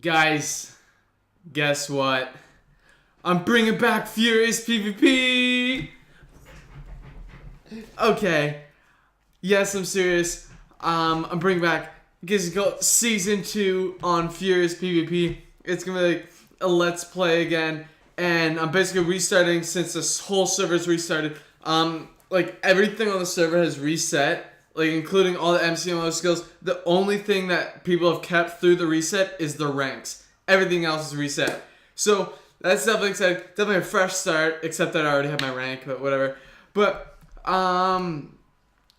Guys, guess what? I'm bringing back Furious PvP! Okay. Yes, I'm serious. I'm bringing back Season 2 on Furious PvP. It's gonna be like a Let's Play again. And I'm basically restarting since this whole server's restarted. Like everything on the server has reset. Like including all the MCMO skills. The only thing that people have kept through the reset is the ranks. Everything else is reset. So that's definitely exciting. Definitely a fresh start, except that I already have my rank, but whatever. But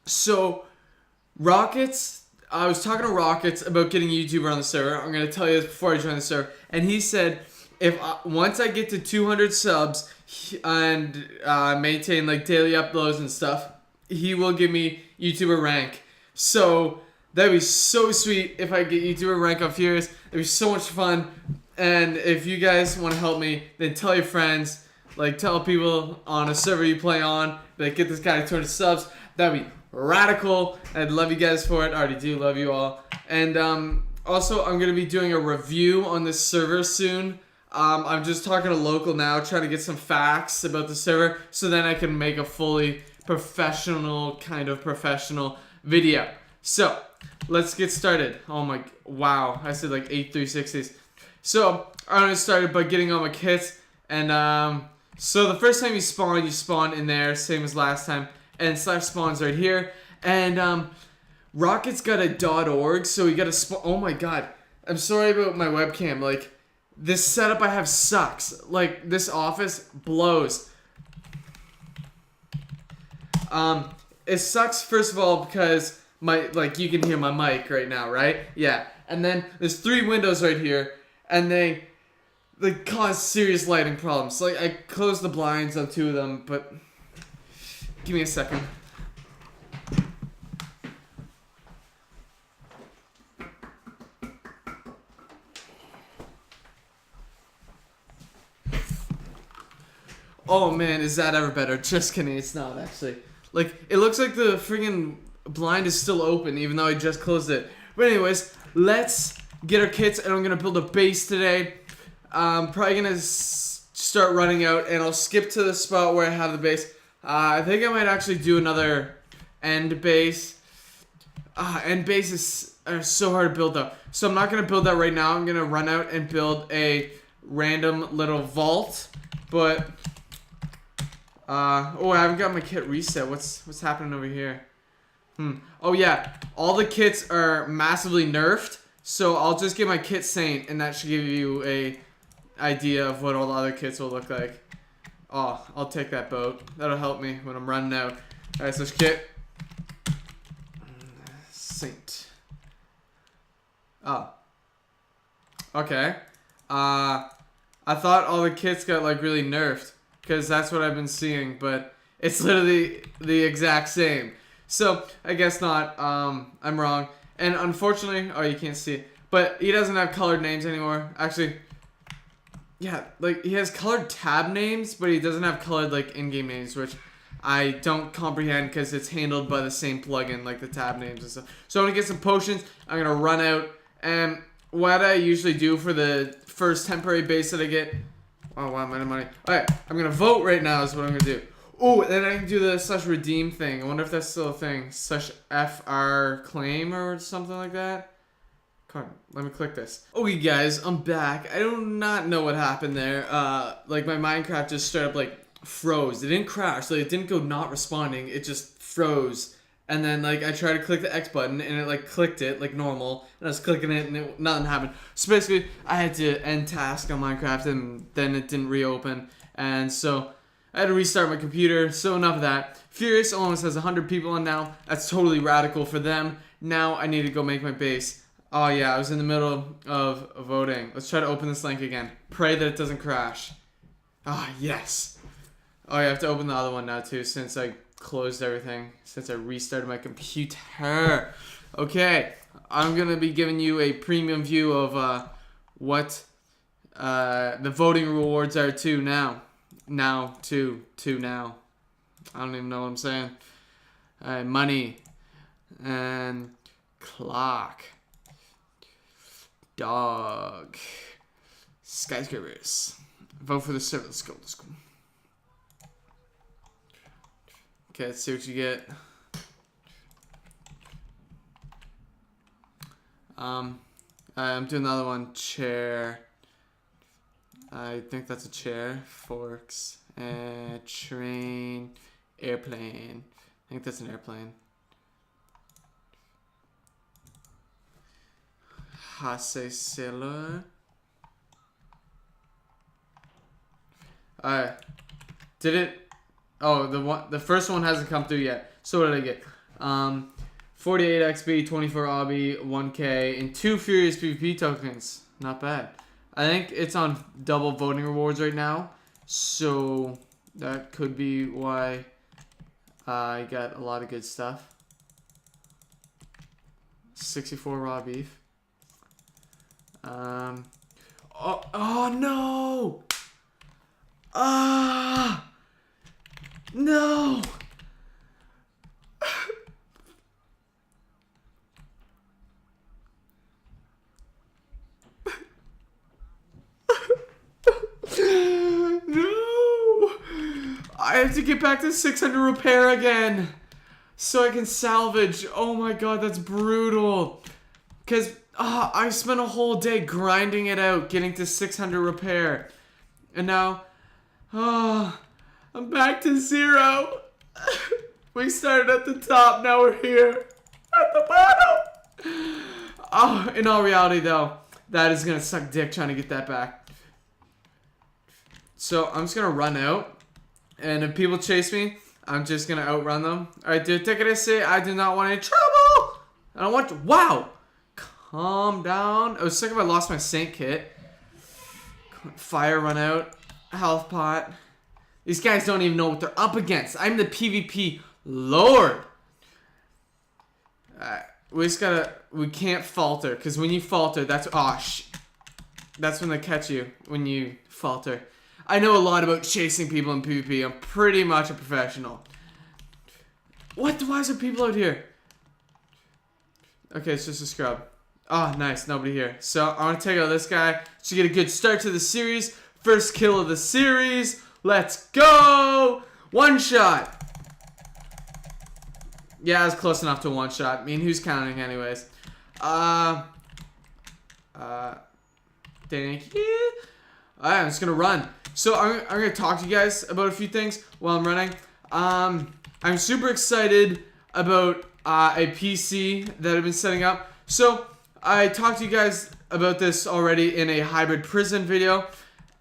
so Rockets, I was talking to Rockets about getting a YouTuber on the server. I'm gonna tell you this before I join the server, and he said once I get to 200 subs and maintain like daily uploads and stuff, he will give me YouTuber rank. So that'd be so sweet if I get YouTuber rank on Furious. It'd be so much fun. And if you guys want to help me, then tell your friends. Like tell people on a server you play on that get this guy to 200 subs. That'd be radical. I'd love you guys for it. I already do love you all. And also I'm gonna be doing a review on this server soon. I'm just talking to local now, trying to get some facts about the server, so then I can make a fully professional video. So let's get started. Oh my, wow, I said like 8 360s. So I'm gonna start by getting all my kits, and so the first time you spawn in there, same as last time, and slash spawns right here, and Rocket's got a .org, so you gotta spawn. Oh my god, I'm sorry about my webcam. Like this setup I have sucks. Like this office blows. It sucks first of all because you can hear my mic right now, right? Yeah. And then there's 3 windows right here, and they cause serious lighting problems. Like I closed the blinds on 2 of them, but give me a second. Oh man, is that ever better? Just kidding, it's not actually. Like, it looks like the friggin' blind is still open, even though I just closed it. But anyways, let's get our kits, and I'm gonna build a base today. I'm probably gonna start running out, and I'll skip to the spot where I have the base. I think I might actually do another end base. End bases are so hard to build though. So I'm not gonna build that right now. I'm gonna run out and build a random little vault. But oh, I haven't got my kit reset. What's happening over here? Oh yeah, all the kits are massively nerfed, so I'll just get my kit Saint, and that should give you a idea of what all the other kits will look like. Oh, I'll take that boat. That'll help me when I'm running out. Alright, so kit Saint. Oh. Okay. I thought all the kits got like really nerfed, because that's what I've been seeing, but it's literally the exact same. So, I guess not. I'm wrong. And unfortunately, oh, you can't see it, but he doesn't have colored names anymore. Actually, yeah, like, he has colored tab names, but he doesn't have colored, like, in-game names, which I don't comprehend because it's handled by the same plugin, like the tab names and stuff. So, I'm gonna get some potions. I'm gonna run out, and what I usually do for the first temporary base that I get. Oh wow, I'm out of money. Alright, I'm gonna vote right now is what I'm gonna do. Oh, then I can do the /redeem thing. I wonder if that's still a thing. /FR claim or something like that. Come on, let me click this. Okay guys, I'm back. I do not know what happened there. Like my Minecraft just straight up like froze. It didn't crash, like it didn't go not responding, it just froze. And then like I tried to click the X button and it like clicked it like normal, and I was clicking it and nothing happened. So basically I had to end task on Minecraft and then it didn't reopen, and so I had to restart my computer. So enough of that. Furious almost has 100 people on now. That's totally radical for them. Now I need to go make my base. Oh yeah, I was in the middle of voting. Let's try to open this link again. Pray that it doesn't crash. Ah, yes. Oh yeah, I have to open the other one now too, since I closed everything, since I restarted my computer. Okay, I'm gonna be giving you a premium view of what the voting rewards are too now. Now. I don't even know what I'm saying. Money and clock. Dog. Skyscrapers. Vote for the server. Let's go. Let's go. Okay, let's see what you get. I'm doing another one. Chair. I think that's a chair. Forks. And train. Airplane. I think that's an airplane. Hase sailor. Alright. Did it? Oh, the first one hasn't come through yet. So what did I get? 48 XP, 24 obby, 1k, and 2 Furious PvP tokens. Not bad. I think it's on double voting rewards right now. So that could be why I got a lot of good stuff. 64 raw beef. Oh no! No! No! I have to get back to 600 repair again so I can salvage. Oh my god, that's brutal. Because I spent a whole day grinding it out, getting to 600 repair. And now, I'm back to 0. We started at the top, now we're here at the bottom. Oh, in all reality though, that is gonna suck dick trying to get that back. So I'm just gonna run out, and if people chase me, I'm just gonna outrun them. Alright, dude, take it easy. I do not want any trouble. I don't want to. Wow. Calm down. I was sick if I lost my Saint kit. Fire run out. Health pot. These guys don't even know what they're up against. I'm the PvP lord. We just gotta. We can't falter, because when you falter, that's that's when they catch you. When you falter. I know a lot about chasing people in PvP. I'm pretty much a professional. What? Why is there people out here? Okay, it's just a scrub. Oh, nice. Nobody here. So, I want to take out this guy to get a good start to the series. First kill of the series. Let's go! One shot. Yeah, I was close enough to one shot. I mean, who's counting anyways? Thank you. Alright, I'm just gonna run. So, I'm gonna talk to you guys about a few things while I'm running. I'm super excited about a PC that I've been setting up. So, I talked to you guys about this already in a hybrid prison video,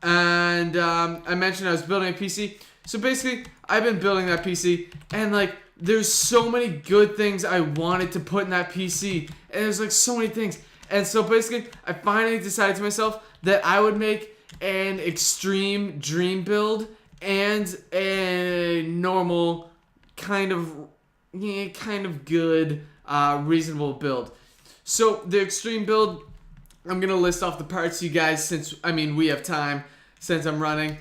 and I mentioned I was building a PC. So basically, I've been building that PC, and like, there's so many good things I wanted to put in that PC, and there's like so many things. And so basically, I finally decided to myself that I would make an extreme dream build and a normal kind of good reasonable build. So the extreme build, I'm gonna list off the parts, you guys, since we have time, since I'm running.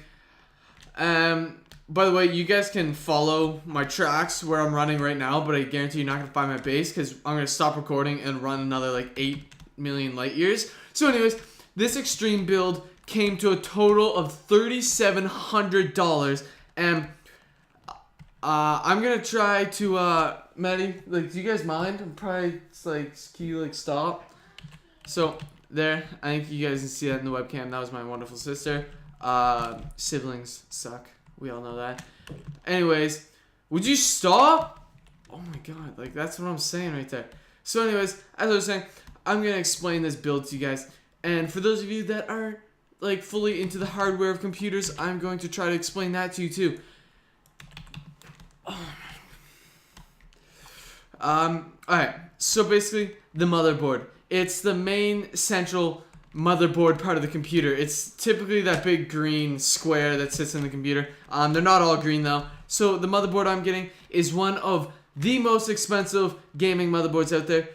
By the way, you guys can follow my tracks where I'm running right now, but I guarantee you're not gonna find my base, because I'm gonna stop recording and run another like 8 million light years. So anyways, this extreme build came to a total of $3,700, and I'm gonna try to Maddie, like, do you guys mind? I'm probably like, can you like stop? So there, I think you guys can see that in the webcam. That was my wonderful sister. Siblings suck. We all know that. Anyways, would you stop? Oh my god, like, that's what I'm saying right there. So anyways, as I was saying, I'm gonna explain this build to you guys. And for those of you that aren't like fully into the hardware of computers, I'm going to try to explain that to you too. Alright, so basically, the motherboard. It's the main central motherboard part of the computer. It's typically that big green square that sits in the computer. They're not all green though. So the motherboard I'm getting is one of the most expensive gaming motherboards out there.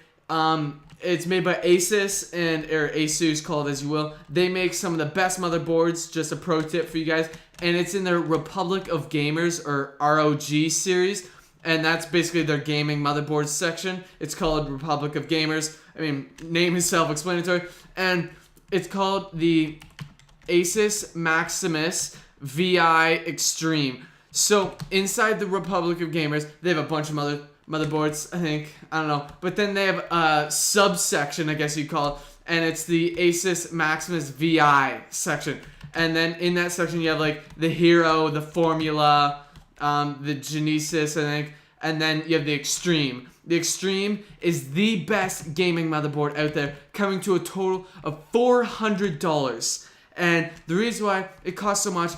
It's made by Asus, or Asus, call it as you will. They make some of the best motherboards, just a pro tip for you guys. And it's in their Republic of Gamers, or ROG series. And that's basically their gaming motherboards section. It's called Republic of Gamers. I mean, name is self-explanatory. And it's called the Asus Maximus VI Extreme. So inside the Republic of Gamers, they have a bunch of motherboards, I think. I don't know. But then they have a subsection, I guess you'd call it. And it's the Asus Maximus VI section. And then in that section, you have like the Hero, the Formula, the Genesis, I think. And then you have the Extreme. The Extreme is the best gaming motherboard out there, coming to a total of $400. And the reason why it costs so much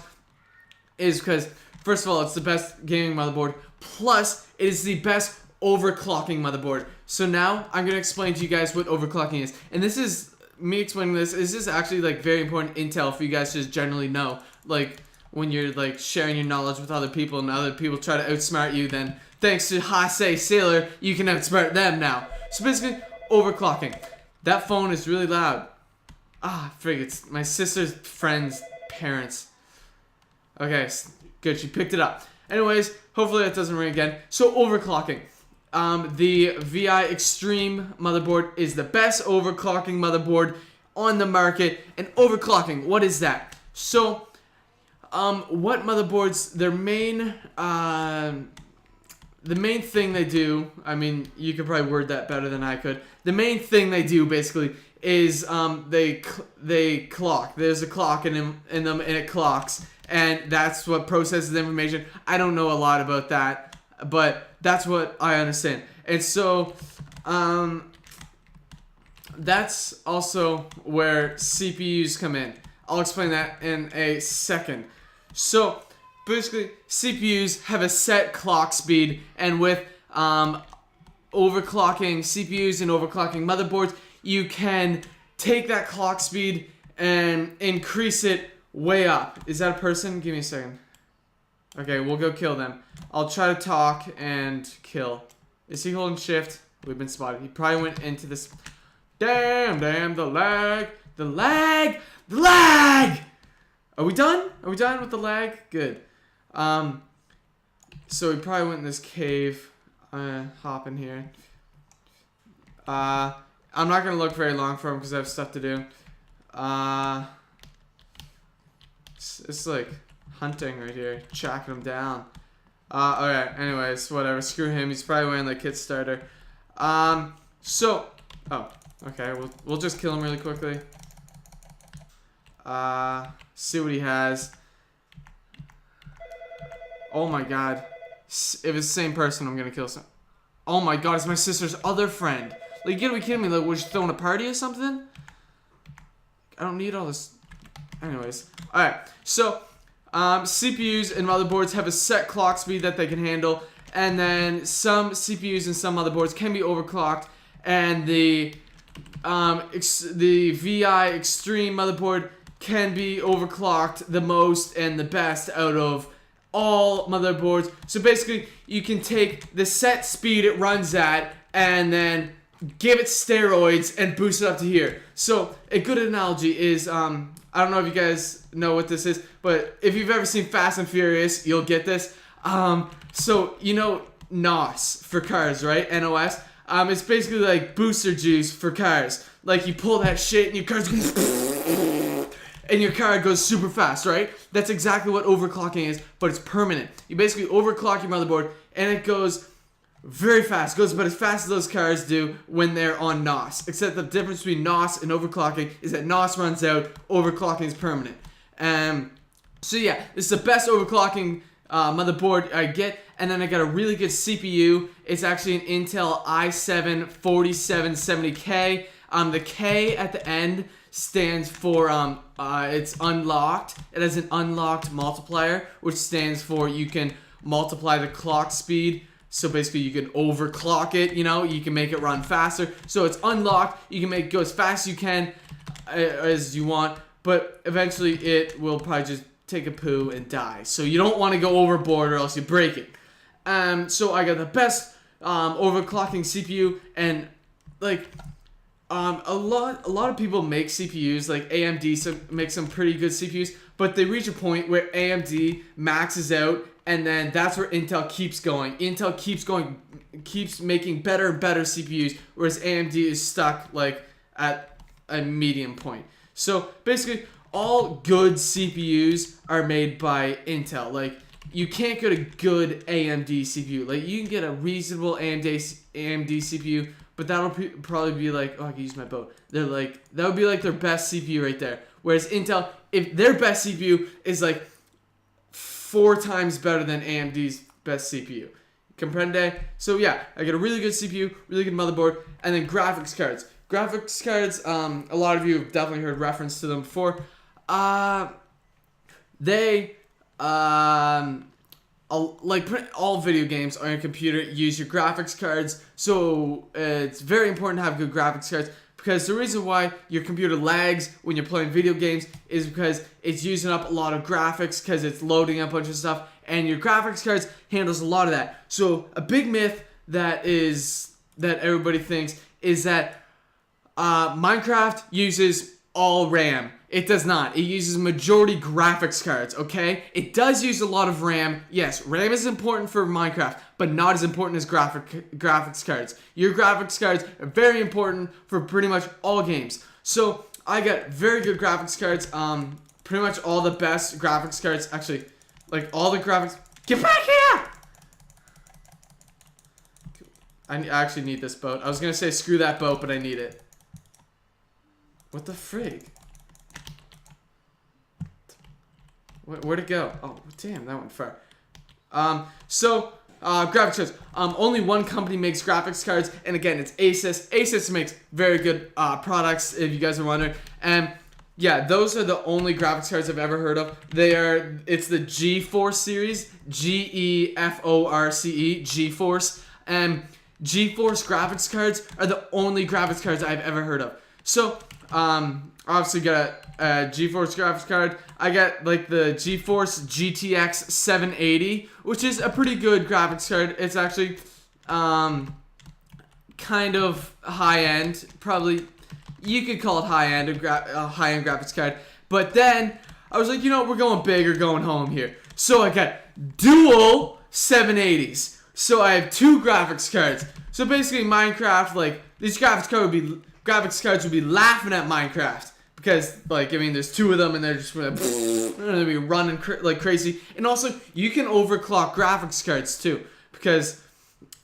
is because, first of all, it's the best gaming motherboard, plus it is the best overclocking motherboard. So now I'm going to explain to you guys what overclocking is. And this is, me explaining this is actually like very important intel for you guys to just generally know. Like when you're like sharing your knowledge with other people and other people try to outsmart you, then thanks to Hasei Sailor, you can outsmart them now. So basically, overclocking. That phone is really loud. Ah, frig, it's my sister's friend's parents. Okay, good, she picked it up. Anyways, hopefully that doesn't ring again. So overclocking. The VI Extreme motherboard is the best overclocking motherboard on the market. And overclocking, what is that? So, what motherboards, their main, the main thing they do, I mean, you could probably word that better than I could. The main thing they do, basically, is they clock. There's a clock in them, and it clocks. And that's what processes the information. I don't know a lot about that, but that's what I understand. And so, that's also where CPUs come in. I'll explain that in a second. So, basically, CPUs have a set clock speed, and with overclocking CPUs and overclocking motherboards, you can take that clock speed and increase it way up. Is that a person? Give me a second. Okay, we'll go kill them. I'll try to talk and kill. Is he holding shift? We've been spotted. He probably went into this. Damn, the lag. The lag! The lag! Are we done? Are we done with the lag? Good. So he probably went in this cave. Hop in here. I'm not gonna look very long for him because I have stuff to do. It's like hunting right here, tracking him down. Okay, anyways, whatever, screw him. He's probably wearing like kit starter. So, oh, okay, we'll just kill him really quickly. See what he has. Oh my god. If it's the same person, I'm gonna kill some. Oh my god, it's my sister's other friend. Like, you gotta be kidding me. Like, was she throwing a party or something? I don't need all this. Anyways. Alright, so, CPUs and motherboards have a set clock speed that they can handle. And then some CPUs and some motherboards can be overclocked. And the VI Extreme motherboard can be overclocked the most and the best out of all motherboards. So basically, you can take the set speed it runs at and then give it steroids and boost it up to here. So a good analogy is, I don't know if you guys know what this is, but if you've ever seen Fast and Furious, you'll get this. So you know NOS for cars, right? NOS. It's basically like booster juice for cars. Like you pull that shit and your car's and your car goes super fast, right? That's exactly what overclocking is, but it's permanent. You basically overclock your motherboard and it goes very fast. It goes about as fast as those cars do when they're on NOS. Except the difference between NOS and overclocking is that NOS runs out, overclocking is permanent. So yeah, this is the best overclocking motherboard I get. And then I got a really good CPU. It's actually an Intel i7 4770K. The K at the end stands for it's unlocked. It has an unlocked multiplier, which stands for you can multiply the clock speed. So basically you can overclock it, you know, you can make it run faster. So it's unlocked, you can make it go as fast as you can, as you want, but eventually it will probably just take a poo and die. So you don't want to go overboard or else you break it. So I got the best overclocking CPU, and like a lot of people make CPUs, like AMD makes some pretty good CPUs, but they reach a point where AMD maxes out, and then that's where Intel keeps going. Intel keeps making better and better CPUs, whereas AMD is stuck like at a medium point. So basically, all good CPUs are made by Intel. Like, you can't get a good AMD CPU. Like, you can get a reasonable AMD CPU, but that'll probably be like, oh, I can use my boat. They're like, that would be like their best CPU right there. Whereas Intel, if their best CPU is like 4 times better than AMD's best CPU. Comprende? So yeah, I get a really good CPU, really good motherboard, and then graphics cards. Graphics cards, a lot of you have definitely heard reference to them before. They, like all video games on your computer use your graphics cards, so it's very important to have good graphics cards, because the reason why your computer lags when you're playing video games is because it's using up a lot of graphics, because it's loading up a bunch of stuff, and your graphics cards handles a lot of that. So a big myth that everybody thinks is that Minecraft uses all RAM. It does not. It uses majority graphics cards, okay? It does use a lot of RAM. Yes, RAM is important for Minecraft, but not as important as graphics cards. Your graphics cards are very important for pretty much all games. So I got very good graphics cards. Pretty much all the best graphics cards. Actually, like all the graphics. Get back here! I actually need this boat. I was gonna say screw that boat, but I need it. What the frig? Where'd it go? Oh, damn, that went far. Graphics cards. Only one company makes graphics cards, and again, it's Asus. Asus makes very good products, if you guys are wondering. And yeah, those are the only graphics cards I've ever heard of. It's the GeForce series, GeForce, GeForce, and GeForce graphics cards are the only graphics cards I've ever heard of. So, obviously got a GeForce graphics card. I got like the GeForce GTX 780, which is a pretty good graphics card. It's actually kind of high-end. Probably, you could call it high-end, a high-end graphics card. But then, I was like, you know what, we're going big or going home here. So I got dual 780s. So I have 2 graphics cards. So basically Minecraft, like, these graphics cards would be laughing at Minecraft. Because, like, I mean, there's 2 of them and they're just gonna be running like crazy. And also, you can overclock graphics cards too. Because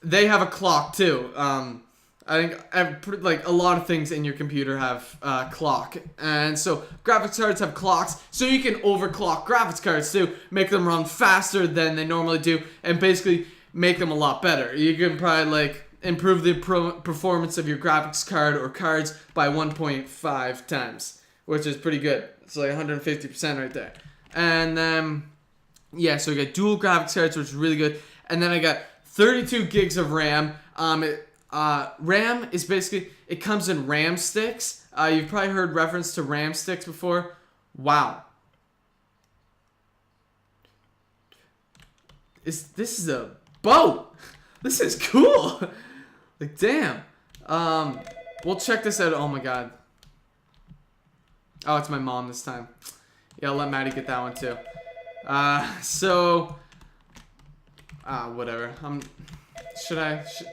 they have a clock too. I think like a lot of things in your computer have clock. And so, graphics cards have clocks. So you can overclock graphics cards too. Make them run faster than they normally do. And basically make them a lot better. You can probably, like, improve the performance of your graphics card or cards by 1.5 times. Which is pretty good. It's like 150% right there. And yeah, so we got dual graphics cards, which is really good. And then I got 32 gigs of RAM. RAM is basically, it comes in RAM sticks. You've probably heard reference to RAM sticks before. Wow. This is a boat. This is cool. Like, damn. We'll check this out. Oh my god. Oh, it's my mom this time. Yeah, I'll let Maddie get that one too. Whatever.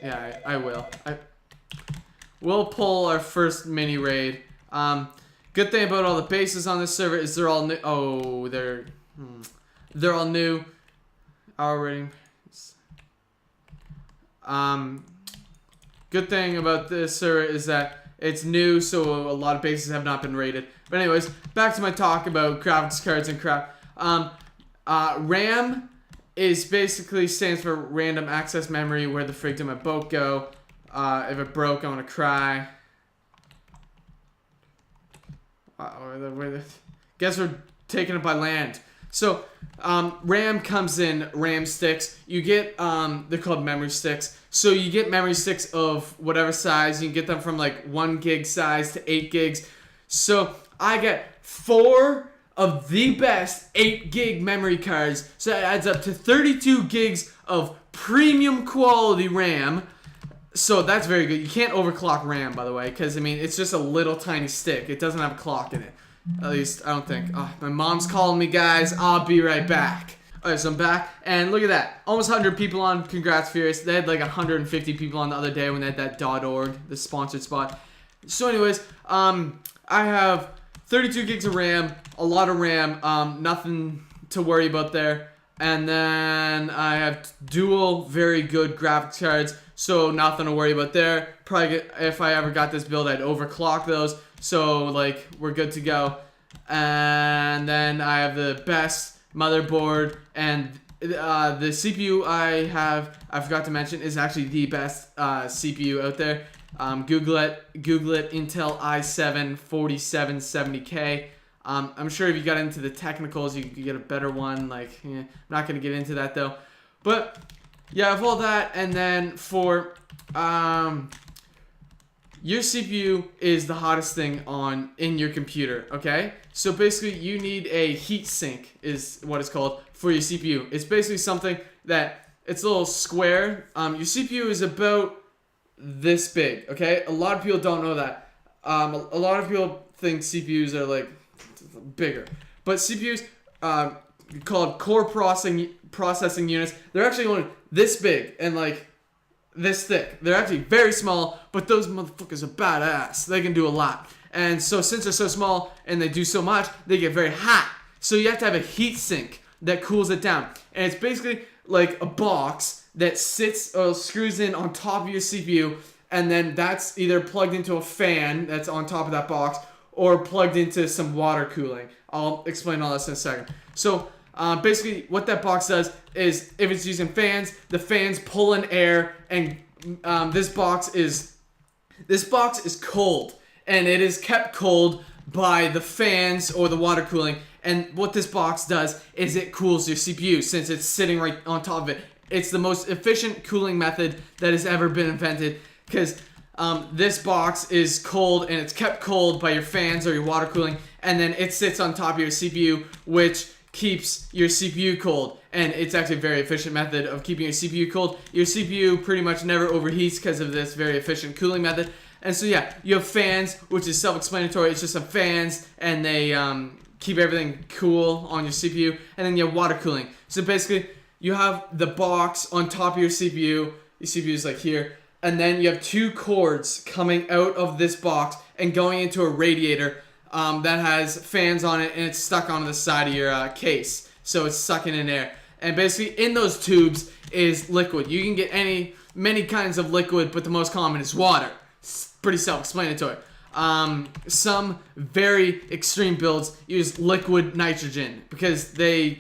Yeah, I will. We'll pull our first mini raid. Good thing about all the bases on this server is they're all new. Oh, they're all new. Our rating. Good thing about this server is that it's new, so a lot of bases have not been raided. But anyways, back to my talk about graphics cards and crap. RAM is basically stands for random access memory. Where the frig did my boat go? If it broke, I'm gonna cry. Guess we're taking it by land. So, RAM comes in RAM sticks. You get, they're called memory sticks. So you get memory sticks of whatever size. You can get them from like 1 gig size to 8 gigs. So I get 4 of the best 8 gig memory cards. So that adds up to 32 gigs of premium quality RAM. So that's very good. You can't overclock RAM, by the way, because I mean, it's just a little tiny stick. It doesn't have a clock in it. At least, I don't think. Oh, my mom's calling me, guys. I'll be right back. Alright, so I'm back, and look at that. Almost 100 people on. Congrats, Furious. They had like 150 people on the other day when they had that .org, the sponsored spot. So anyways, I have 32 gigs of RAM, a lot of RAM, nothing to worry about there. And then I have dual very good graphics cards, so nothing to worry about there. Probably if I ever got this build, I'd overclock those, so like we're good to go. And then I have the best motherboard, and the CPU I forgot to mention, is actually the best CPU out there. Google it, Intel i7 4770K. I'm sure if you got into the technicals, you could get a better one. Like, I'm not going to get into that though. But, yeah, I have all that. And then for, your CPU is the hottest thing in your computer, okay? So basically, you need a heat sink, is what it's called, for your CPU. It's basically something that, it's a little square. Your CPU is about this big, okay? A lot of people don't know that. A lot of people think CPUs are, like, bigger, but CPUs called core processing units, they're actually only this big and like this thick. They're actually very small, but those motherfuckers are badass. They can do a lot. And so since they're so small and they do so much, they get very hot. So you have to have a heat sink that cools it down, and it's basically like a box that sits or screws in on top of your CPU, and then that's either plugged into a fan that's on top of that box or plugged into some water cooling. I'll explain all this in a second. So basically what that box does is, if it's using fans, the fans pull in air, and this box is cold, and it is kept cold by the fans or the water cooling. And what this box does is it cools your CPU, since it's sitting right on top of it. It's the most efficient cooling method that has ever been invented, because this box is cold, and it's kept cold by your fans or your water cooling, and then it sits on top of your CPU, which keeps your CPU cold. And it's actually a very efficient method of keeping your CPU cold. Your CPU pretty much never overheats because of this very efficient cooling method. And so yeah, you have fans, which is self-explanatory. It's just some fans, and they keep everything cool on your CPU. And then you have water cooling. So basically, you have the box on top of your CPU. Your CPU is like here. And then you have two cords coming out of this box and going into a radiator that has fans on it, and it's stuck onto the side of your case. So it's sucking in air. And basically in those tubes is liquid. You can get many kinds of liquid, but the most common is water. It's pretty self-explanatory. Some very extreme builds use liquid nitrogen because their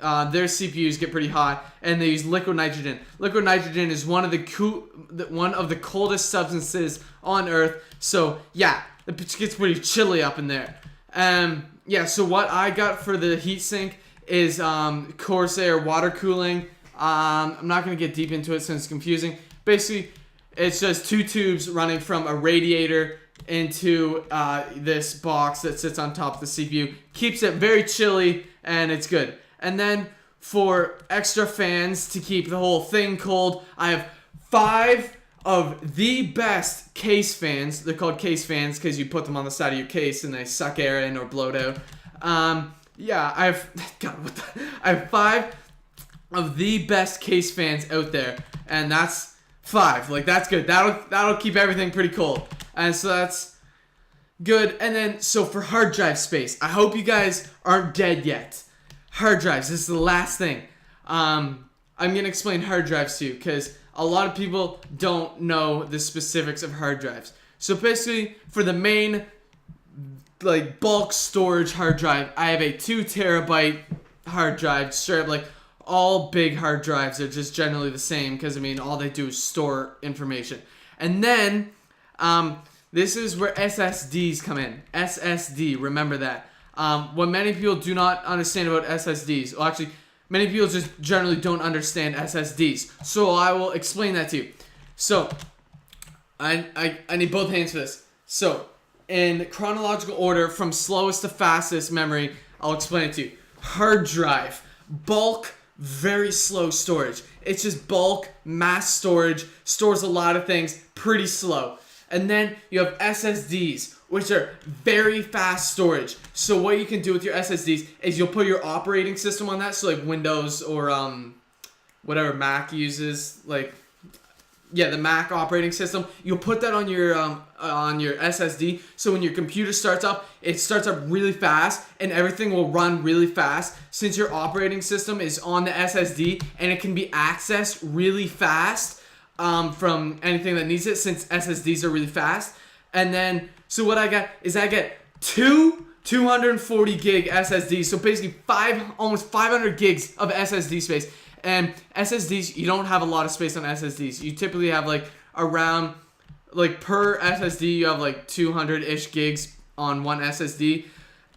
CPUs get pretty hot, and they use liquid nitrogen. Liquid nitrogen is one of the coldest substances on Earth. So yeah, it gets pretty chilly up in there. Yeah. So what I got for the heatsink is Corsair water cooling. I'm not gonna get deep into it since it's confusing. Basically, it's just two tubes running from a radiator into this box that sits on top of the CPU. Keeps it very chilly, and it's good. And then for extra fans to keep the whole thing cold, I have 5 of the best case fans. They're called case fans because you put them on the side of your case and they suck air in or blow it out. Yeah, I have 5 of the best case fans out there, and that's 5. Like, that's good. That'll keep everything pretty cold. And so that's good. And then, so for hard drive space, I hope you guys aren't dead yet. Hard drives, this is the last thing. I'm going to explain hard drives to you because a lot of people don't know the specifics of hard drives. So basically, for the main like bulk storage hard drive, I have a 2 terabyte hard drive. Straight up, like, all big hard drives are just generally the same because, I mean, all they do is store information. And then, this is where SSDs come in. SSD, remember that. What many people do not understand about SSDs, well, actually, many people just generally don't understand SSDs. So I will explain that to you. So, I need both hands for this. So, in chronological order, from slowest to fastest memory, I'll explain it to you. Hard drive, bulk, very slow storage. It's just bulk, mass storage, stores a lot of things, pretty slow. And then you have SSDs, which are very fast storage. So what you can do with your SSDs is you'll put your operating system on that, so like Windows or whatever Mac uses, like the Mac operating system. You'll put that on your SSD, so when your computer starts up, it starts up really fast, and everything will run really fast since your operating system is on the SSD, and it can be accessed really fast from anything that needs it, since SSDs are really fast. And then, so what I get two 240 gig SSDs, so basically almost 500 gigs of SSD space. And SSDs, you don't have a lot of space on SSDs. You typically have like around, like per SSD, you have like 200-ish gigs on one SSD.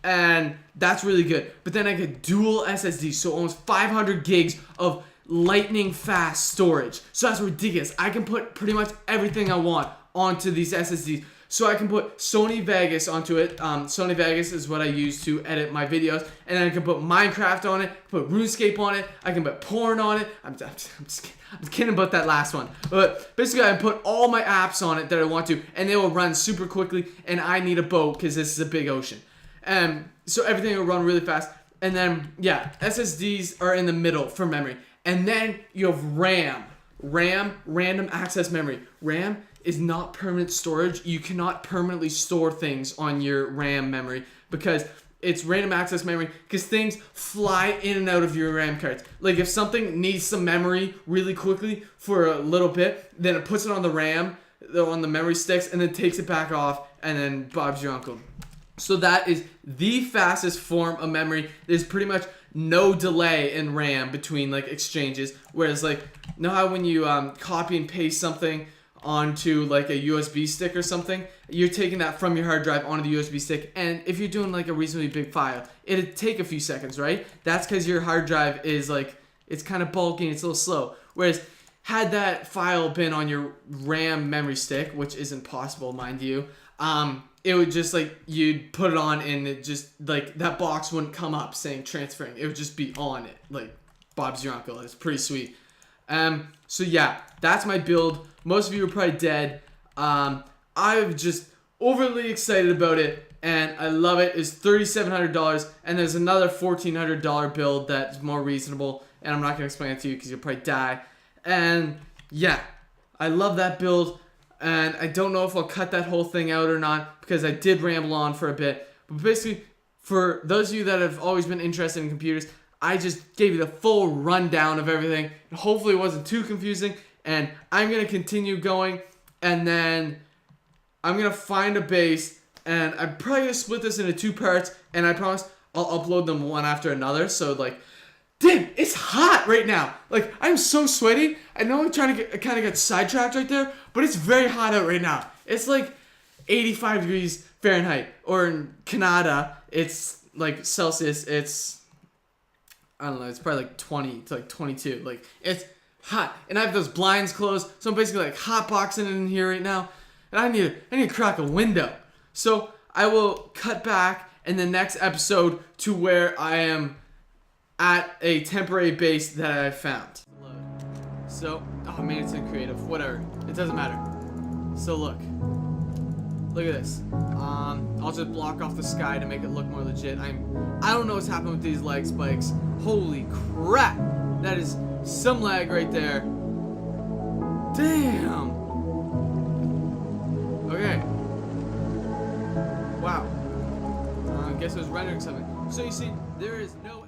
And that's really good. But then I get dual SSDs, so almost 500 gigs of lightning fast storage. So that's ridiculous. I can put pretty much everything I want onto these SSDs. So I can put Sony Vegas onto it. Sony Vegas is what I use to edit my videos. And then I can put Minecraft on it, put RuneScape on it, I can put porn on it. I'm just kidding about that last one. But basically I put all my apps on it that I want to, and they will run super quickly, and I need a boat because this is a big ocean. And so everything will run really fast. And then, yeah, SSDs are in the middle for memory. And then you have RAM. RAM, random access memory. RAM is not permanent storage. You cannot permanently store things on your RAM memory because it's random access memory, because things fly in and out of your RAM cards. Like if something needs some memory really quickly for a little bit, then it puts it on the RAM, on the memory sticks, and then takes it back off, and then Bob's your uncle. So that is the fastest form of memory. There's pretty much no delay in RAM between like exchanges. Whereas like, know how when you copy and paste something onto like a USB stick or something, you're taking that from your hard drive onto the USB stick, and if you're doing like a reasonably big file, it'd take a few seconds, right? That's because your hard drive is like, it's kind of bulky and it's a little slow. Whereas had that file been on your RAM memory stick, which isn't possible, mind you, it would just like, you'd put it on and it just like, that box wouldn't come up saying transferring. It would just be on it, like Bob's your uncle. It's pretty sweet. So yeah, that's my build. Most of you are probably dead. I'm just overly excited about it, and I love it. It's $3,700, and there's another $1,400 build that's more reasonable, and I'm not going to explain it to you because you'll probably die. And yeah, I love that build, and I don't know if I'll cut that whole thing out or not because I did ramble on for a bit. But basically, for those of you that have always been interested in computers, I just gave you the full rundown of everything. Hopefully it wasn't too confusing, and I'm going to continue going, and then I'm going to find a base, and I'm probably going to split this into 2 parts, and I promise I'll upload them one after another. So like, damn, it's hot right now. Like, I'm so sweaty. I know I'm trying to kind of get sidetracked right there, but it's very hot out right now. It's like 85 degrees Fahrenheit, or in Canada, it's like Celsius, it's, I don't know, it's probably like 20 to like 22. Like, it's hot. And I have those blinds closed, so I'm basically like hotboxing in here right now. And I need to crack a window. So I will cut back in the next episode to where I am at a temporary base that I found. So, oh man, it's in creative. Whatever. It doesn't matter. So look. Look at this. I'll just block off the sky to make it look more legit. I don't know what's happening with these lag spikes. Holy crap! That is some lag right there. Damn! Okay. Wow. I guess it was rendering something. So you see, there is no